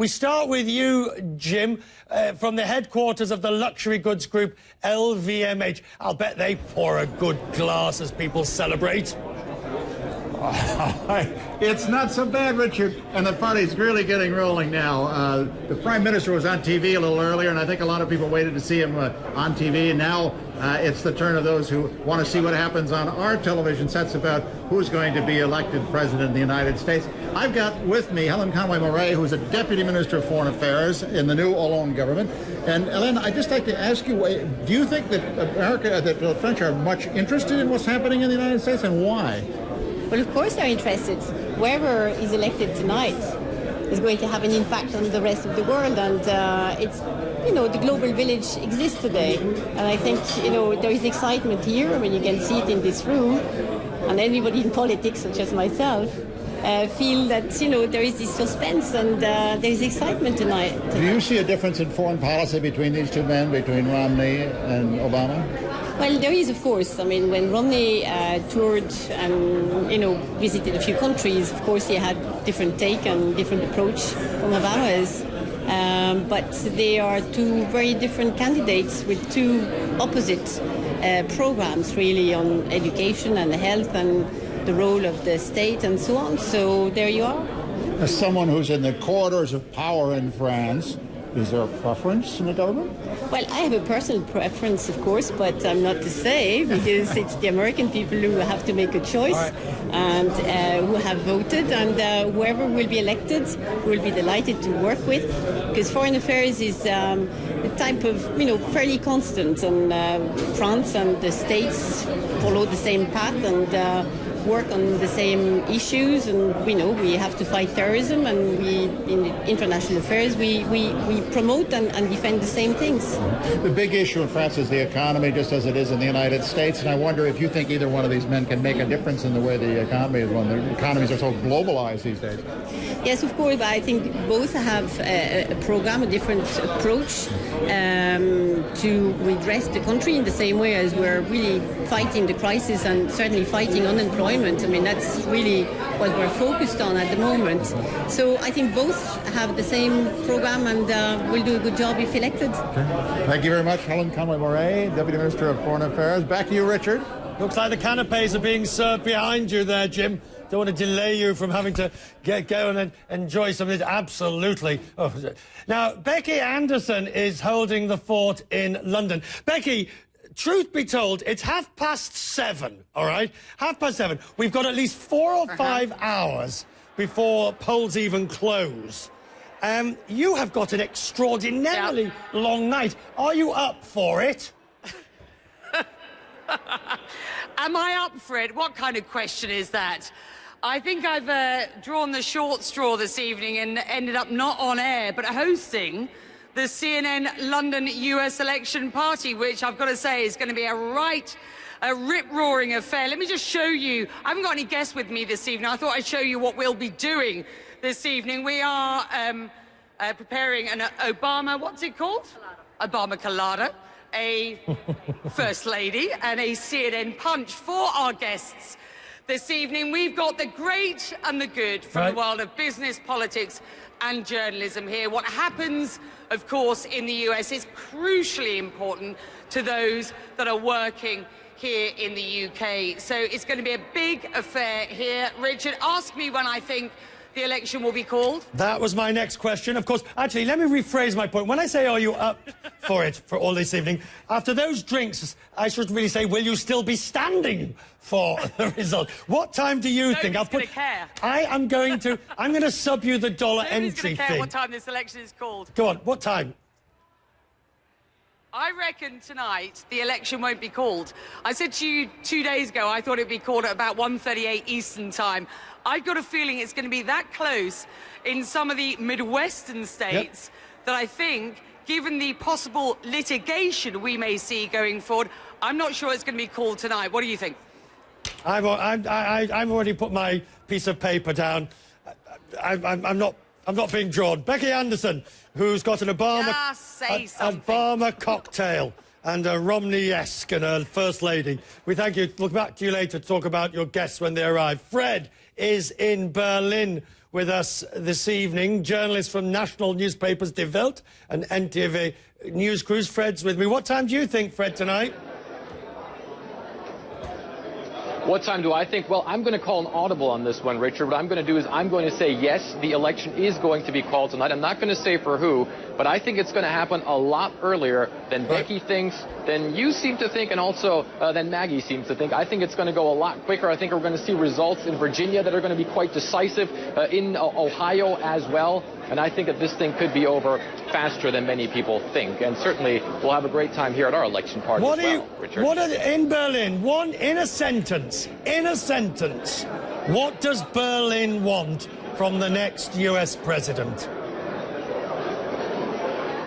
We start with you, Jim, from the headquarters of the luxury goods group LVMH. I'll bet they pour a good glass as people celebrate. It's not so bad, Richard, and the party's really getting rolling now. The Prime Minister was on TV a little earlier, and I think a lot of people waited to see him on TV, and now it's the turn of those who want to see what happens on our television sets about who's going to be elected President of the United States. I've got with me Helen Conway-Mouret, who's a Deputy Minister of Foreign Affairs in the new Hollande government. And Helen, I'd just like to ask you, do you think that the French are much interested in what's happening in the United States, and why? Well, of course they're interested. Whoever is elected tonight is going to have an impact on the rest of the world, and it's, the global village exists today. And I think, there is excitement here. I mean, you can see it in this room, and anybody in politics, such as myself, feel that, there is this suspense and there is excitement tonight. Do you see a difference in foreign policy between these two men, between Romney and Obama? Well, there is, of course. I mean, when Romney toured and, visited a few countries, of course, he had different take and different approach from Obama's. But they are two very different candidates with two opposite programs, really, on education and health and the role of the state and so on. So there you are. As someone who's in the corridors of power in France, is there a preference in the government? Well, I have a personal preference, of course, but I'm not to say, because it's the American people who have to make a choice and who have voted, and whoever will be elected will be delighted to work with, because foreign affairs is a type of, fairly constant, and France and the States follow the same path and work on the same issues, and we have to fight terrorism, and in international affairs we promote and defend the same things. The big issue in France is the economy, just as it is in the United States, and I wonder if you think either one of these men can make a difference in the way the economy is run. The economies are so globalized these days. Yes, of course, but I think both have a program, a different approach to redress the country in the same way as we're really fighting the crisis and certainly fighting unemployment. I mean, that's really what we're focused on at the moment. So I think both have the same program and will do a good job if elected. Okay. Thank you very much, Helen Conway-Mouret, Deputy Minister of Foreign Affairs. Back to you, Richard. Looks like the canapes are being served behind you there, Jim. Don't want to delay you from having to get going and enjoy some of this. Absolutely. Oh. Now, Becky Anderson is holding the fort in London. Becky, truth be told, it's 7:30, all right? 7:30. We've got at least 4 or 5 hours before polls even close. You have got an extraordinarily long night. Are you up for it? Am I up for it? What kind of question is that? I think I've drawn the short straw this evening and ended up not on air, but hosting the CNN London US election party, which I've got to say is going to be a rip-roaring affair. Let me just show you. I haven't got any guests with me this evening. I thought I'd show you what we'll be doing this evening. We are preparing an Obama, what's it called? Obama Colada, a First Lady, and a CNN Punch for our guests this evening. We've got the great and the good from the world of business, politics, and journalism here. What happens, of course, in the US is crucially important to those that are working here in the UK. So it's going to be a big affair here. Richard, ask me when I think the election will be called. That was my next question. Of course, actually, let me rephrase my point. When I say, are you up for it for all this evening, after those drinks, I should really say, will you still be standing for the result? What time do you think? Nobody's going to care. I'm going to sub you the dollar entry fee. Nobody's going to care what time this election is called. Go on, what time? I reckon tonight the election won't be called. I said to you 2 days ago I thought it'd be called at about 1:38 Eastern time. I've got a feeling it's going to be that close in some of the Midwestern states that I think, given the possible litigation we may see going forward, I'm not sure it's going to be called tonight. What do you think? I've already put my piece of paper down. I'm not being drawn. Becky Anderson, who's got an Obama cocktail and a Romney-esque and a First Lady. We thank you. Look back to you later to talk about your guests when they arrive. Fred is in Berlin with us this evening. Journalists from national newspapers De Welt and NTV News Crews. Fred's with me. What time do you think, Fred, tonight? What time do I think? Well, I'm going to call an audible on this one, Richard. What I'm going to do is I'm going to say, yes, the election is going to be called tonight. I'm not going to say for who, but I think it's going to happen a lot earlier than Becky thinks, than you seem to think, and also than Maggie seems to think. I think it's going to go a lot quicker. I think we're going to see results in Virginia that are going to be quite decisive, in Ohio as well. And I think that this thing could be over faster than many people think. And certainly we'll have a great time here at our election party Richard. In Berlin, in a sentence, what does Berlin want from the next US president?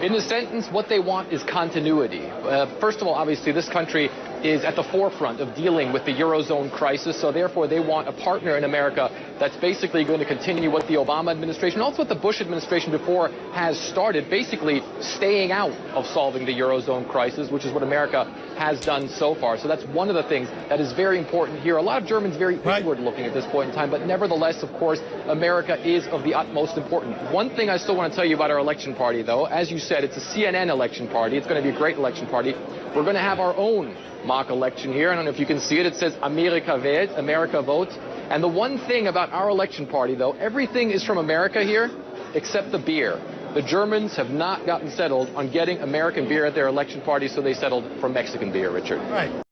In a sentence, what they want is continuity. First of all, obviously, this country is at the forefront of dealing with the Eurozone crisis, so therefore they want a partner in America that's basically going to continue what the Obama administration, also what the Bush administration before has started, basically staying out of solving the Eurozone crisis, which is what America has done so far. So that's one of the things that is very important here. A lot of Germans very inward looking at this point in time, but nevertheless, of course, America is of the utmost importance. One thing I still want to tell you about our election party, though, as you said, it's a CNN election party. It's going to be a great election party. We're going to have our own mock election here. I don't know if you can see it. It says Amerika wählt, America votes. And the one thing about our election party, though, everything is from America here except the beer. The Germans have not gotten settled on getting American beer at their election party, so they settled for Mexican beer, Richard. Right.